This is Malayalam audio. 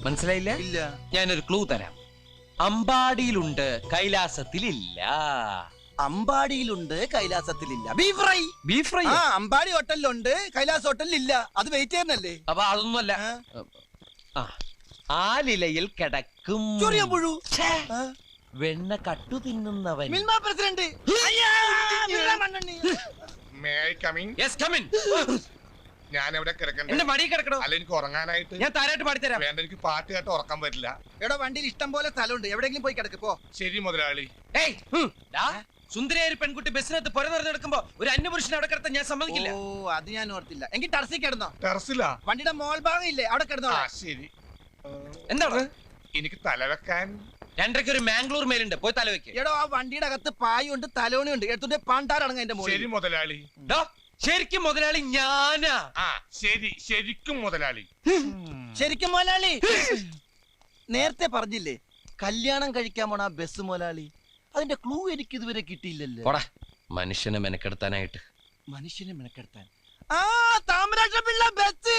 മനസ്സിലായില്ല? ഇല്ല. ഞാനൊരു ക്ലൂ തരാം. അമ്പാടിയിലുണ്ട്, കൈലാസത്തിലില്ല. അമ്പാടിയിലുണ്ട്, കൈലാസത്തിലില്ല. Beef fry. Beef fry. ആ, അമ്പാടി ഹോട്ടലിലുണ്ട്, കൈലാസ് ഹോട്ടലിലില്ല. അത് വെയിറ്റ് ചെയ്യുന്നല്ലേ? അപ്പൊ അതൊന്നുമല്ല. ആ, ആലിലയിൽ കിടക്കും ചൊറിയാൻ പുഴു. വെണ്ണ കട്ടു തിന്നുന്നവൻ. Milma president. Yes, come in. ഞാൻ എവിടെ കിടക്കണ്ടേ? എന്റെ മടി കിടക്കണോ? അല്ല, എനിക്ക് ഉറങ്ങാനായിട്ട്. ഞാൻ താരായിട്ട് പാടിത്തരാം. വേണ്ട, എനിക്ക് പാട്ട് കേട്ട് ഉറക്കാൻ പറ്റില്ല. എടോ, വണ്ടിയിൽ ഇഷ്ടം പോലെ സ്ഥലമുണ്ട്, എവിടെയെങ്കിലും പോയി കിടക്ക് പോ. ശരി മുതലാളി. ഏയ്, ഡാ, സുന്ദരിയായ ഒരു പെൺകുട്ടി ബസ്സിനകത്ത് പുര നിറഞ്ഞു നടക്കുമ്പോ ഒരു അന്യപുരുഷനെ അവിടെ കിടത്താൻ ഞാൻ സമ്മതിക്കില്ല. ഓ, അത് ഞാൻ ഓർത്തില്ല. എങ്കിൽ ടർസിൽ കിടന്നോ. ടെറസിലാ? വണ്ടിയുടെ മോൾ ഭാഗം ഇല്ലേ, അവിടെ കിടന്നോ. ആ, ശരി. എന്താണ്? എനിക്ക് തലവെക്കാൻ രണ്ടരയ്ക്ക് ഒരു മാംഗ്ലൂർ മേലുണ്ട്, പോയി തലവെക്ക്. എടോ, ആ വണ്ടിയുടെ അകത്ത് പായുണ്ട്, തലോണിയുണ്ട്, എടുത്തുണ്ട് പാണ്ടാറടങ്ങ എന്റെ മോളിൽ. ശരി മുതലാളി. ഡാ, ശരിക്കും മുതലാളി ഞാനാ. ആ, ശരി, ശരിക്കും മുതലാളി. ശരിക്കും മോലാളി. നേരത്തെ പറഞ്ഞില്ലേ കല്യാണം കഴിക്കാൻ പോണ ആ ബസ് മോലാളി? അതിന്റെ ക്ലൂ എനിക്ക് ഇതുവരെ കിട്ടിയില്ലല്ലോ. പോടാ, മനുഷ്യനെ മെനക്കെടുത്താനായിട്ട്. മനുഷ്യനെ മെനക്കെടുത്താൻ. ആ, താമരാക്ഷ പിള്ള ബസ്.